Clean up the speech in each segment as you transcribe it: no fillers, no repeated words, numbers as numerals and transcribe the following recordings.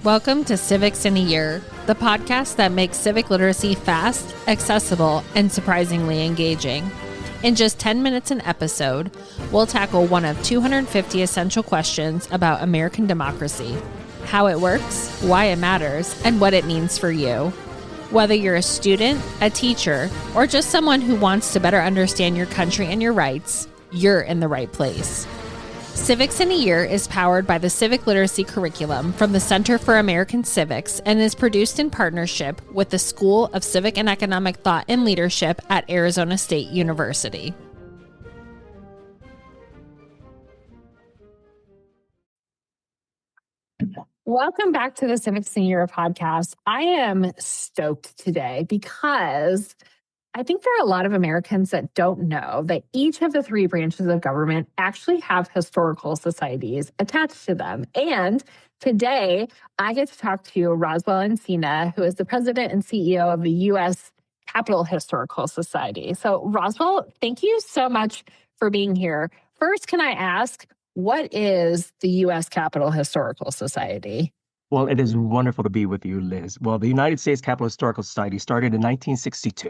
Welcome to Civics in a Year, the podcast that makes civic literacy fast, accessible, and surprisingly engaging. In just 10 minutes an episode, we'll tackle one of 250 essential questions about American democracy, how it works, why it matters, and what it means for you. Whether you're a student, a teacher, or just someone who wants to better understand your country and your rights, you're in the right place. Civics in a Year is powered by the Civic Literacy Curriculum from the Center for American Civics and is produced in partnership with the School of Civic and Economic Thought and Leadership at Arizona State University. Welcome back to the Civics in a Year podcast. I am stoked today because I think there are a lot of Americans that don't know that each of the three branches of government actually have historical societies attached to them. And today, I get to talk to Roswell Encina, who is the president and CEO of the U.S. Capitol Historical Society. So, Roswell, thank you so much for being here. First, can I ask, what is the U.S. Capitol Historical Society? Well, it is wonderful to be with you, Liz. Well, the United States Capitol Historical Society started in 1962.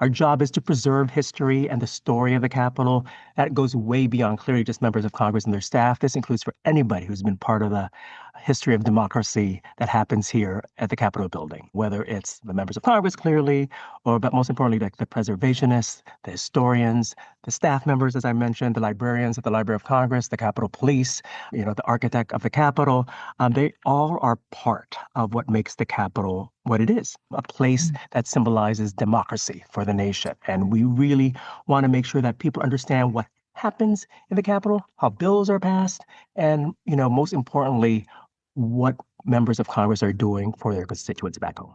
Our job is to preserve history and the story of the Capitol. That goes way beyond clearly just members of Congress and their staff. This includes for anybody who's been part of the history of democracy that happens here at the Capitol building, whether it's the members of Congress, clearly, but most importantly, like the preservationists, the historians, the staff members, as I mentioned, the librarians at the Library of Congress, the Capitol Police, the architect of the Capitol. They all are part of what makes the Capitol what it is, a place that symbolizes democracy for the nation. And we really want to make sure that people understand what happens in the Capitol, how bills are passed, and, most importantly, what members of Congress are doing for their constituents back home.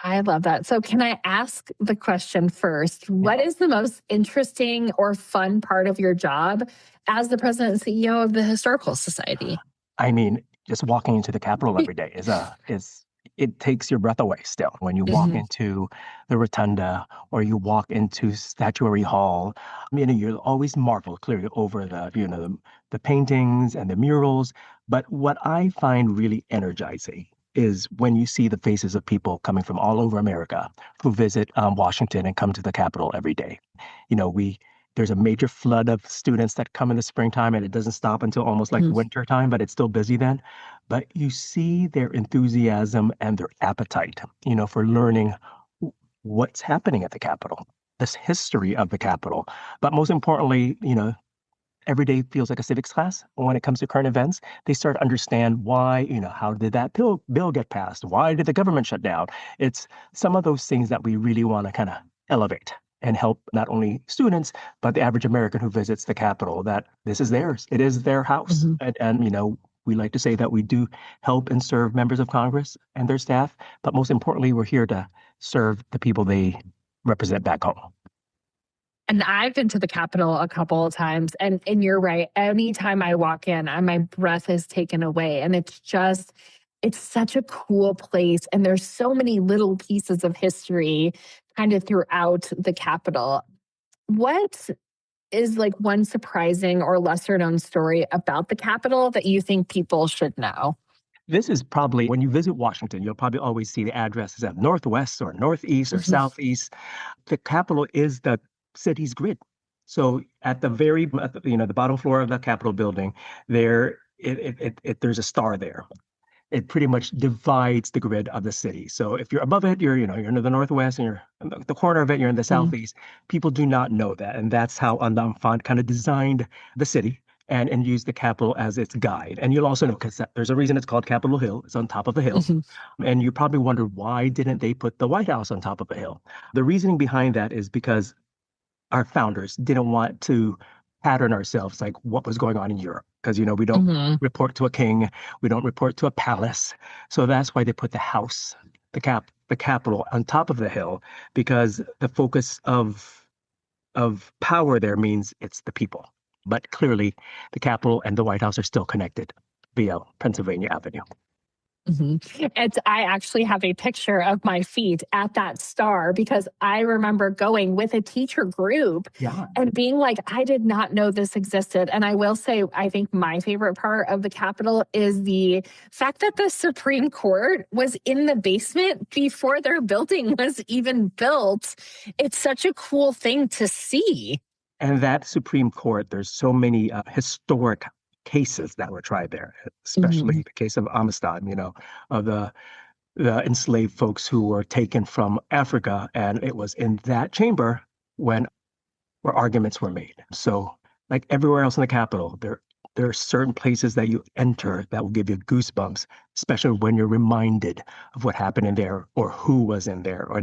I love that. So can I ask the question first? What is the most interesting or fun part of your job as the president and CEO of the Historical Society? I mean, just walking into the Capitol every day it takes your breath away still. When you walk into the Rotunda or you walk into Statuary Hall, you'll always marvel clearly over the paintings and the murals. But what I find really energizing is when you see the faces of people coming from all over America who visit Washington and come to the Capitol every day. There's a major flood of students that come in the springtime, and it doesn't stop until almost like winter time, but it's still busy then. But you see their enthusiasm and their appetite, for learning what's happening at the Capitol, this history of the Capitol. But most importantly, every day feels like a civics class. When it comes to current events, they start to understand why, how did that bill get passed? Why did the government shut down? It's some of those things that we really want to kind of elevate and help not only students, but the average American who visits the Capitol, that this is theirs. It is their house. And we like to say that we do help and serve members of Congress and their staff, but most importantly, we're here to serve the people they represent back home. And I've been to the Capitol a couple of times, and you're right. Anytime I walk in, my breath is taken away, and it's such a cool place. And there's so many little pieces of history kind of throughout the Capitol. What is like one surprising or lesser known story about the Capitol that you think people should know? This is probably, when you visit Washington, you'll probably always see the addresses of Northwest or Northeast or Southeast. The Capitol is the city's grid. So at the bottom floor of the Capitol building, there's a star there. It pretty much divides the grid of the city. So if you're above it, you're in the Northwest, and you're in the corner of it, you're in the Southeast. People do not know that. And that's how Font kind of designed the city and used the Capitol as its guide. And you'll also know, because there's a reason it's called Capitol Hill. It's on top of a hill. And you probably wonder, why didn't they put the White House on top of a hill? The reasoning behind that is because our founders didn't want to pattern ourselves like what was going on in Europe. Because, we don't report to a king. We don't report to a palace. So that's why they put the house, the Capitol on top of the hill, because the focus of power there means it's the people. But clearly, the Capitol and the White House are still connected via Pennsylvania Avenue. I actually have a picture of my feet at that star because I remember going with a teacher group Yeah. and being like, I did not know this existed. And I will say, I think my favorite part of the Capitol is the fact that the Supreme Court was in the basement before their building was even built. It's such a cool thing to see. And that Supreme Court, there's so many historic cases that were tried there, especially the case of Amistad, of the enslaved folks who were taken from Africa. And it was in that chamber when where arguments were made. So, like everywhere else in the Capitol, there are certain places that you enter that will give you goosebumps, especially when you're reminded of what happened in there or who was in there. Or,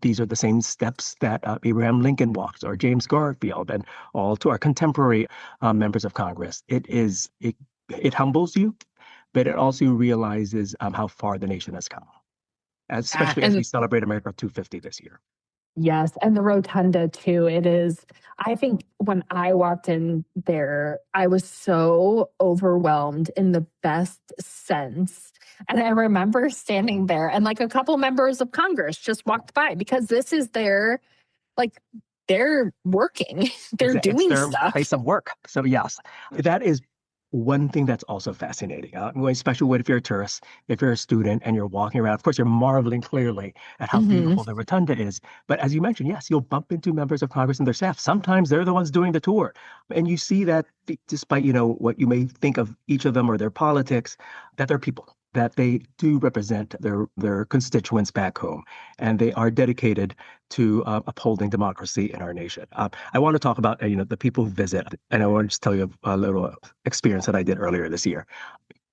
these are the same steps that Abraham Lincoln walked or James Garfield and all to our contemporary members of Congress. It humbles you, but it also realizes how far the nation has come, especially as we celebrate America 250 this year. Yes, and the rotunda too. It is, I think when I walked in there, I was so overwhelmed in the best sense. And I remember standing there and like a couple members of Congress just walked by because this is their, like, they're working, they're doing their stuff. place of work. So yes, that is one thing that's also fascinating, especially if you're a tourist, if you're a student and you're walking around, of course, you're marveling clearly at how beautiful the rotunda is. But as you mentioned, yes, you'll bump into members of Congress and their staff. Sometimes they're the ones doing the tour. And you see that despite, what you may think of each of them or their politics, that they're people, that they do represent their constituents back home. And they are dedicated to upholding democracy in our nation. I want to talk about, the people who visit. And I want to just tell you a little experience that I did earlier this year.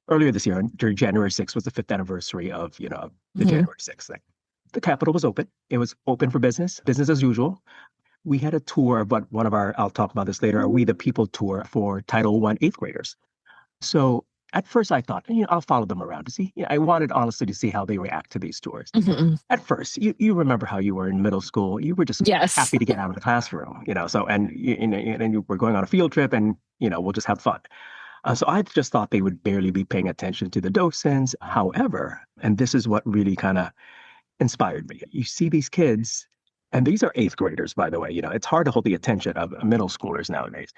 Earlier this year, during January 6th, was the 5th anniversary of, the January 6th thing. The Capitol was open. It was open for business as usual. We had a tour of I'll talk about this later, a We the People tour for Title I 8th graders. So at first I thought, I'll follow them around to see. I wanted honestly to see how they react to these tours. At first, you remember how you were in middle school. You were just happy to get out of the classroom, so, and you were going on a field trip and, we'll just have fun. So I just thought they would barely be paying attention to the docents. However, and this is what really kind of inspired me. You see these kids, and these are 8th graders, by the way. It's hard to hold the attention of middle schoolers nowadays.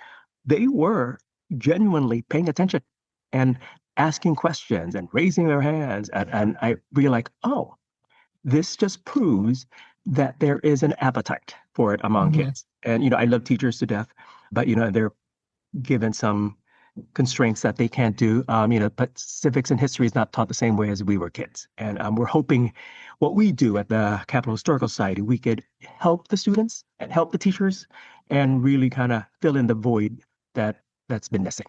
They were genuinely paying attention and asking questions and raising their hands. And I realized, oh, this just proves that there is an appetite for it among kids. And, I love teachers to death, but, they're given some constraints that they can't do. But civics and history is not taught the same way as we were kids. And we're hoping what we do at the Capitol Historical Society, we could help the students and help the teachers and really kind of fill in the void that's been missing.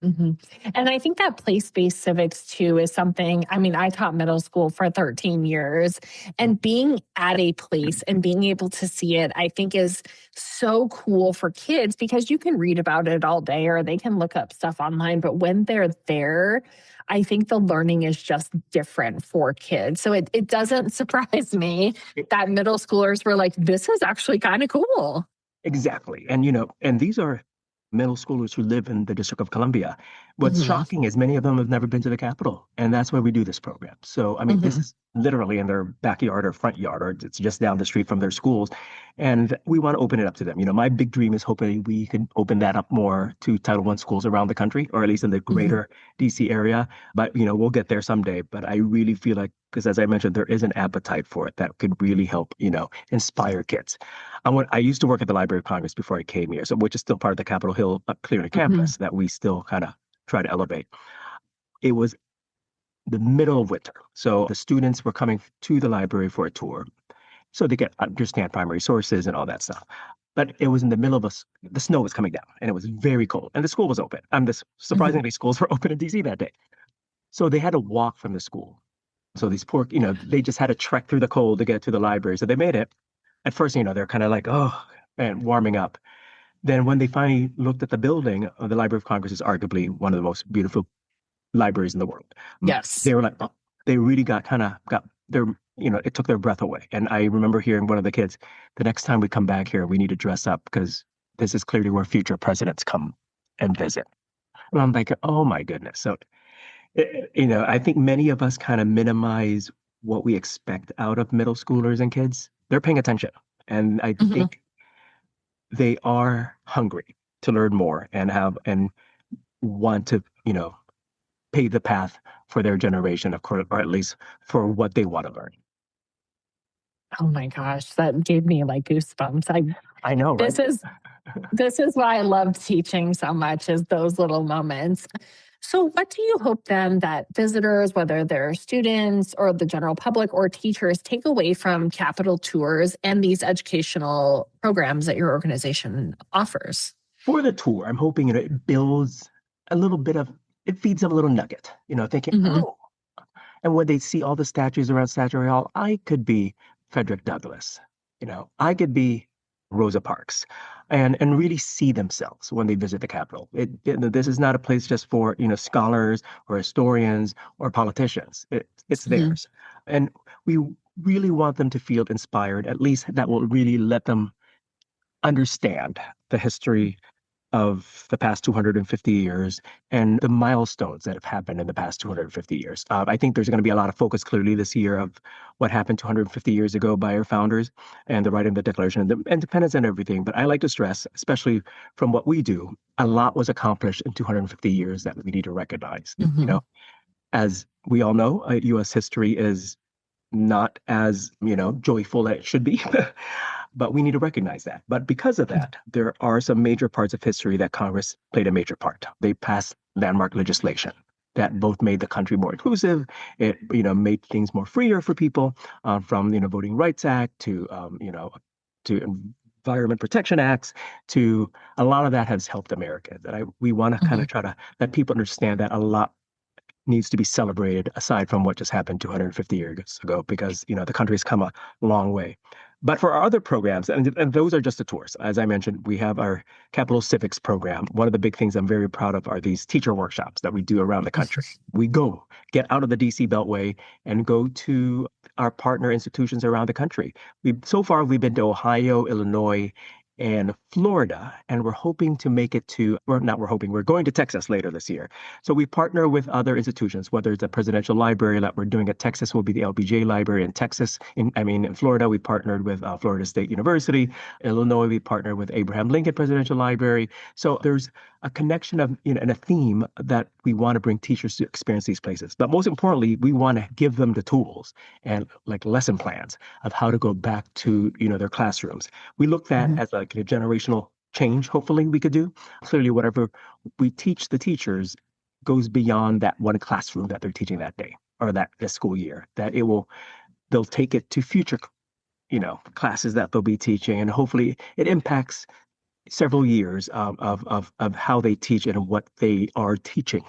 And I think that place-based civics too is something, I taught middle school for 13 years and being at a place and being able to see it, I think is so cool for kids because you can read about it all day or they can look up stuff online. But when they're there, I think the learning is just different for kids. So it doesn't surprise me that middle schoolers were like, this is actually kind of cool. Exactly. And, and these are middle schoolers who live in the District of Columbia. What's shocking is many of them have never been to the Capitol, and that's why we do this program. So, this is literally in their backyard or front yard, or it's just down the street from their schools, and we want to open it up to them. My big dream is hoping we can open that up more to Title I schools around the country, or at least in the greater DC area. But, we'll get there someday. But I really feel like, because as I mentioned, there is an appetite for it that could really help, inspire kids. I used to work at the Library of Congress before I came here, which is still part of the Capitol Hill Clearly campus that we still kind of try to elevate. It was the middle of winter. So the students were coming to the library for a tour. So they understand primary sources and all that stuff. But it was in the middle of the snow was coming down and it was very cold and the school was open. Surprisingly, schools were open in DC that day. So they had to walk from the school. So these poor, they just had to trek through the cold to get to the library. So they made it. At first, they're kind of like, oh, and warming up. Then when they finally looked at the building, the Library of Congress is arguably one of the most beautiful libraries in the world. Yes. They were like, oh, they really got their, it took their breath away. And I remember hearing one of the kids, the next time we come back here, we need to dress up because this is clearly where future presidents come and visit. And I'm like, oh my goodness. So I think many of us kind of minimize what we expect out of middle schoolers and kids. They're paying attention, and I Mhm. think they are hungry to learn more and want to, pave the path for their generation, of course, or at least for what they want to learn. Oh my gosh, that gave me like goosebumps. I know, right? This is this is why I love teaching so much is those little moments. So what do you hope then that visitors, whether they're students or the general public or teachers, take away from Capitol tours and these educational programs that your organization offers? For the tour, I'm hoping, it builds a little bit of, it feeds them a little nugget, thinking, Mhm. oh, and when they see all the statues around Statuary Hall, I could be Frederick Douglass. I could be Rosa Parks, and really see themselves when they visit the Capitol. This is not a place just for scholars or historians or politicians. It's Mhm. theirs, and we really want them to feel inspired. At least that will really let them understand the history of the past 250 years and the milestones that have happened in the past 250 years. I think there's going to be a lot of focus clearly this year of what happened 250 years ago by our founders and the writing of the Declaration of Independence and everything. But I like to stress, especially from what we do, a lot was accomplished in 250 years that we need to recognize. Mhm. As we all know, U.S. history is not as joyful as it should be. But we need to recognize that. But because of that, there are some major parts of history that Congress played a major part. They passed landmark legislation that both made the country more inclusive. It made things more freer for people, from Voting Rights Act to Environment Protection Acts, to a lot of that has helped America. We want to kind Mhm. of try to let people understand that a lot needs to be celebrated aside from what just happened 250 years ago, because the country has come a long way. But for our other programs, and those are just the tours. As I mentioned, we have our Capital Civics program. One of the big things I'm very proud of are these teacher workshops that we do around the country. We go get out of the DC Beltway and go to our partner institutions around the country. So far we've been to Ohio, Illinois, and Florida, and we're hoping to make it to, or not we're hoping, we're going to Texas later this year. So we partner with other institutions, whether it's a presidential library that we're doing at Texas will be the LBJ Library in Texas. In Florida, we partnered with Florida State University. Illinois, we partnered with Abraham Lincoln Presidential Library. So there's a connection of, and a theme that we want to bring teachers to experience these places. But most importantly, we want to give them the tools and like lesson plans of how to go back to, their classrooms. We looked at Mhm. as like a generational change, hopefully we could do. Clearly, whatever we teach the teachers goes beyond that one classroom that they're teaching that day or that this school year, that they'll take it to future, classes that they'll be teaching. And hopefully it impacts several years of how they teach and what they are teaching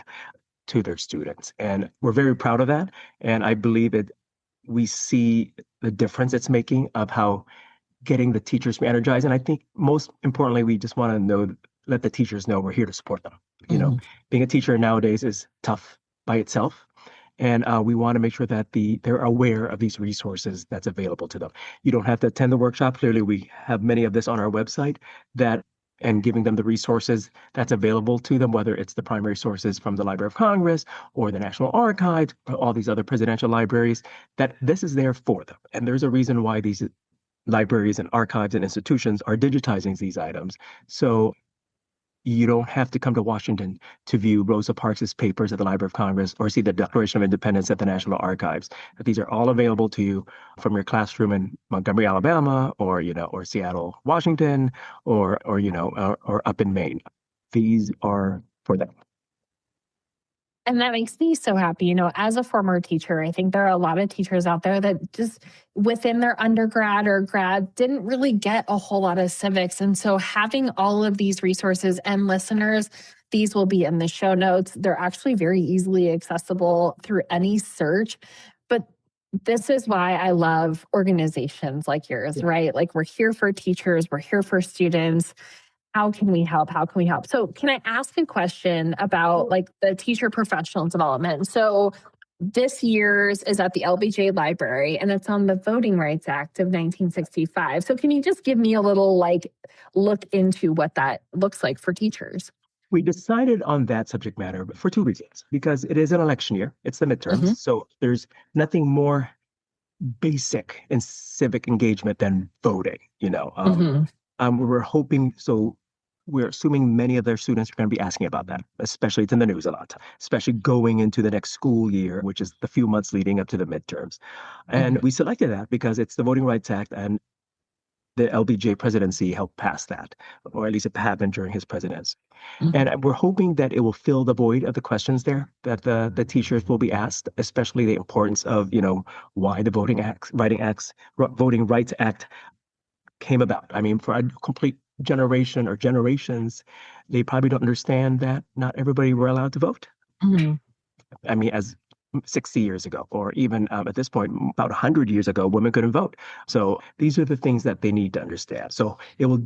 to their students. And we're very proud of that. And I believe that we see the difference it's making of how getting the teachers energized. And I think most importantly, we just want to let the teachers know we're here to support them. You know, Mhm. being a teacher nowadays is tough by itself. And we want to make sure that they're aware of these resources that's available to them. You don't have to attend the workshop. Clearly, we have many of this on our website that and giving them the resources that's available to them, whether it's the primary sources from the Library of Congress or the National Archives, or all these other presidential libraries, that this is there for them. And there's a reason why these libraries and archives and institutions are digitizing these items. So you don't have to come to Washington to view Rosa Parks' papers at the Library of Congress or see the Declaration of Independence at the National Archives. These are all available to you from your classroom in Montgomery, Alabama, or Seattle, Washington, or up in Maine. These are for them. And that makes me so happy. As a former teacher, I think there are a lot of teachers out there that just within their undergrad or grad didn't really get a whole lot of civics. And so having all of these resources and listeners, these will be in the show notes. They're actually very easily accessible through any search. But this is why I love organizations like yours, Yeah. right? Like we're here for teachers, we're here for students. How can we help? How can we help? So, can I ask a question about like the teacher professional development? So, this year's is at the LBJ Library and it's on the Voting Rights Act of 1965. So, can you just give me a little like look into what that looks like for teachers? We decided on that subject matter for two reasons. Because it is an election year, it's the midterms. So there's nothing more basic in civic engagement than voting, we're hoping, so we're assuming many of their students are going to be asking about that, especially it's in the news a lot, especially going into the next school year, which is the few months leading up to the midterms. And we selected that because it's the Voting Rights Act, and the LBJ presidency helped pass that, or at least it happened during his presidency. And we're hoping that it will fill the void of the questions there that the teachers will be asked, especially the importance of, why the Voting Rights Act came about. I mean, for a complete generation or generations, they probably don't understand that not everybody were allowed to vote. I mean, as 60 years ago, or even at this point, about 100 years ago, women couldn't vote. So these are the things that they need to understand. So it will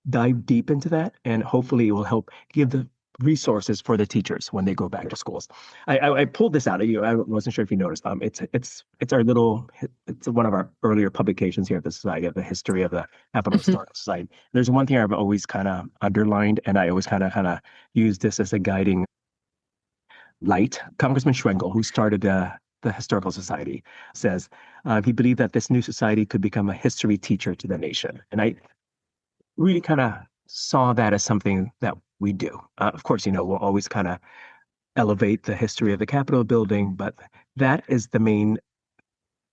dive deep into that, and hopefully it will help give the resources for the teachers when they go back to schools. I pulled this out of you. I wasn't sure if you noticed. It's one of our earlier publications here at the Society of the History of the Capital Historical Society. There's one thing I've always kind of underlined, and I always kind of use this as a guiding light. Congressman Schwengel, who started the Historical Society, says he believed that this new society could become a history teacher to the nation. And I really kind of saw that as something that we do. Of course, we'll always kind of elevate the history of the Capitol building, but that is the main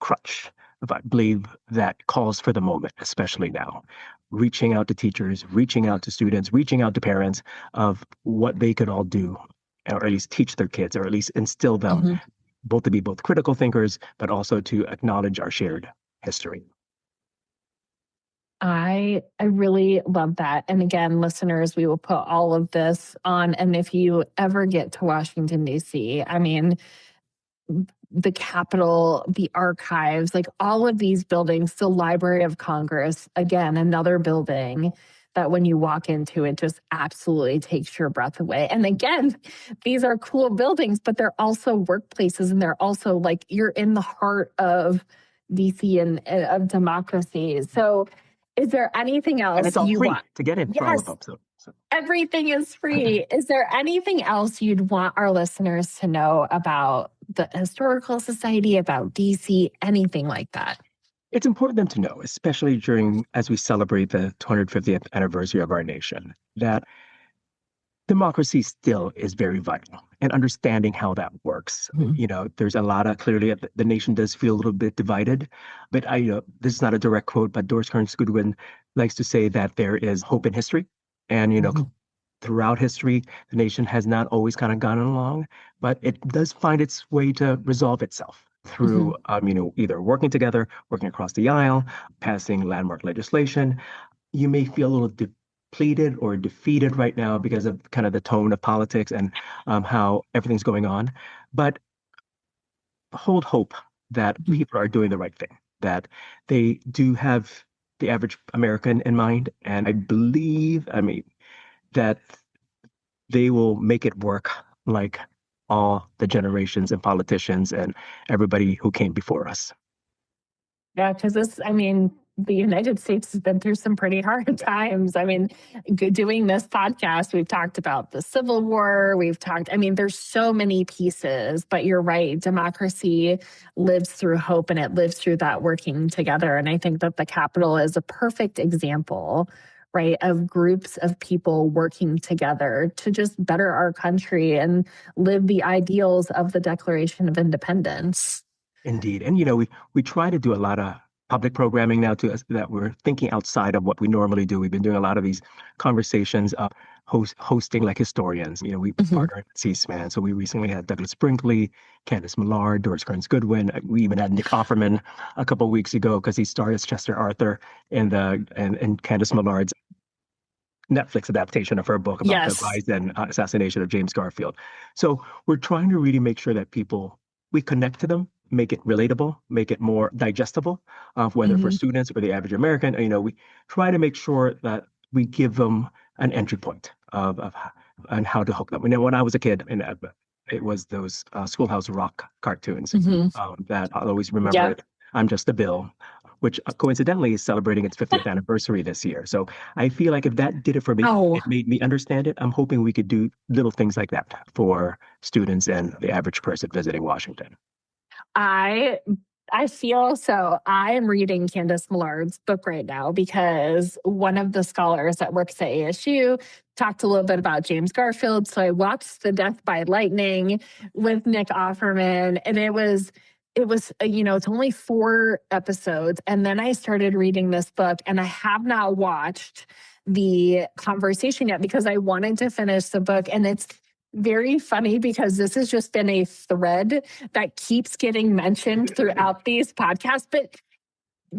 crutch, I believe, that calls for the moment, especially now. Reaching out to teachers, reaching out to students, reaching out to parents of what they could all do, or at least teach their kids, or at least instill them both to be both critical thinkers, but also to acknowledge our shared history. I really love that. And again, listeners, we will put all of this on. And if you ever get to Washington, D.C., I mean, the Capitol, the archives, like all of these buildings, the Library of Congress, again, another building that when you walk into it just absolutely takes your breath away. And again, these are cool buildings, but they're also workplaces, and they're also like you're in the heart of DC and of democracy. So is there anything else and it's all you free want to get in for all of them? So. Everything is free. Is there anything else you'd want our listeners to know about the Historical Society, about DC, anything like that? It's important them to know, especially as we celebrate the 250th anniversary of our nation, that democracy still is very vital, and understanding how that works. There's a lot of, clearly, the nation does feel a little bit divided, but this is not a direct quote, but Doris Kearns Goodwin likes to say that there is hope in history. And, throughout history, the nation has not always kind of gone along, but it does find its way to resolve itself through, either working together, working across the aisle, passing landmark legislation. You may feel a little depleted or defeated right now because of kind of the tone of politics and how everything's going on. But hold hope that people are doing the right thing, that they do have the average American in mind. And I believe, that they will make it work like all the generations and politicians and everybody who came before us. Yeah, because the United States has been through some pretty hard times. Doing this podcast, we've talked about the Civil War. There's so many pieces, but you're right. Democracy lives through hope, and it lives through that working together. And I think that the Capitol is a perfect example, right, of groups of people working together to just better our country and live the ideals of the Declaration of Independence. Indeed. And, we try to do a lot of public programming now that we're thinking outside of what we normally do. We've been doing a lot of these conversations, hosting like historians. We partner at C-SPAN. So we recently had Douglas Brinkley, Candace Millard, Doris Kearns Goodwin. We even had Nick Offerman a couple of weeks ago because he stars as Chester Arthur in Candace Millard's Netflix adaptation of her book about the rise and assassination of James Garfield. So we're trying to really make sure that we connect to them, make it relatable, make it more digestible, whether for students or the average American. We try to make sure that we give them an entry point of how to hook them. When I was a kid, it was those Schoolhouse Rock cartoons that I'll always remember. I'm Just a Bill, which coincidentally is celebrating its 50th anniversary this year. So I feel like if that did it for me, Oh, it made me understand it. I'm hoping we could do little things like that for students and the average person visiting Washington. I I feel so. I am reading Candace Millard's book right now because one of the scholars that works at ASU talked a little bit about James Garfield. So I watched The Death by Lightning with Nick Offerman, and it's only 4 episodes. And then I started reading this book, and I have not watched the conversation yet because I wanted to finish the book. And it's very funny because this has just been a thread that keeps getting mentioned throughout these podcasts. But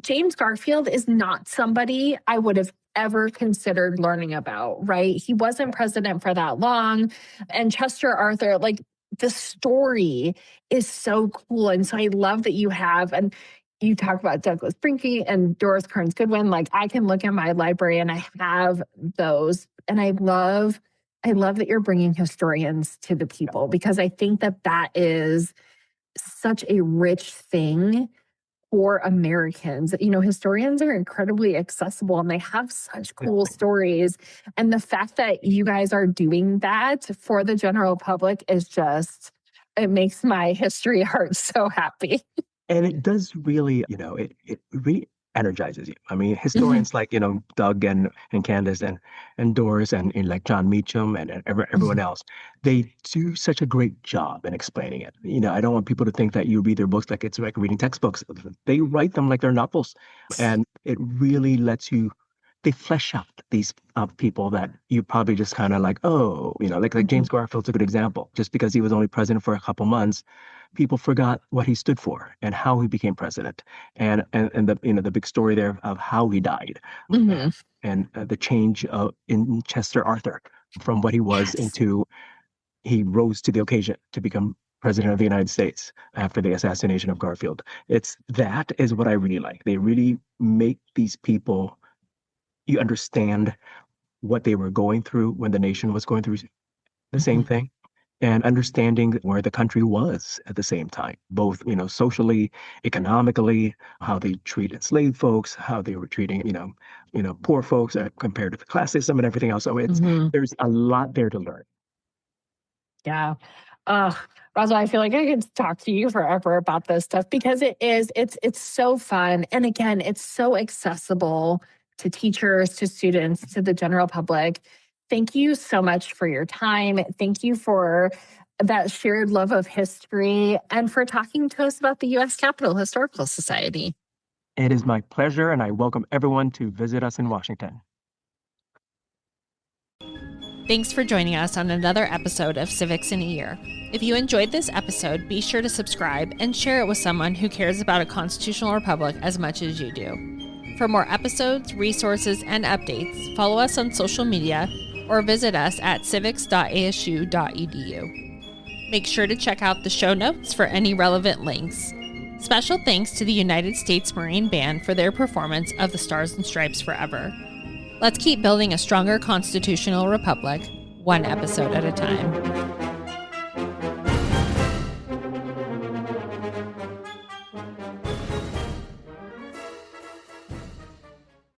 James Garfield is not somebody I would have ever considered learning about, right? He wasn't president for that long. And Chester Arthur, like, the story is so cool. And so I love that you have, and you talk about Douglas Brinkley and Doris Kearns Goodwin. Like, I can look in my library and I have those. And I love that you're bringing historians to the people, because I think that is such a rich thing for Americans. Historians are incredibly accessible and they have such cool stories. And the fact that you guys are doing that for the general public is just, it makes my history heart so happy. And it does really, it re-energizes you. I mean, historians like, Doug and Candace and Doris and like John Meacham and everyone else, they do such a great job in explaining it. I don't want people to think that you read their books like it's like reading textbooks. They write them like they're novels. And it really lets you, they flesh out these people that you probably just kind of like, oh, like James Garfield's a good example. Just because he was only president for a couple months, people forgot what he stood for and how he became president, and the big story there of how he died, and the change in Chester Arthur from what he was into, he rose to the occasion to become president of the United States after the assassination of Garfield. That is what I really like. They really make these people, you understand what they were going through when the nation was going through the same thing, and understanding where the country was at the same time, both, socially, economically, how they treated enslaved folks, how they were treating, poor folks compared to the class system and everything else. So there's a lot there to learn. Yeah. Roswell, I feel like I could talk to you forever about this stuff because it's so fun. And again, it's so accessible to teachers, to students, to the general public. Thank you so much for your time. Thank you for that shared love of history and for talking to us about the U.S. Capitol Historical Society. It is my pleasure, and I welcome everyone to visit us in Washington. Thanks for joining us on another episode of Civics in a Year. If you enjoyed this episode, be sure to subscribe and share it with someone who cares about a constitutional republic as much as you do. For more episodes, resources, and updates, follow us on social media or visit us at civics.asu.edu. Make sure to check out the show notes for any relevant links. Special thanks to the United States Marine Band for their performance of the Stars and Stripes Forever. Let's keep building a stronger constitutional republic, one episode at a time.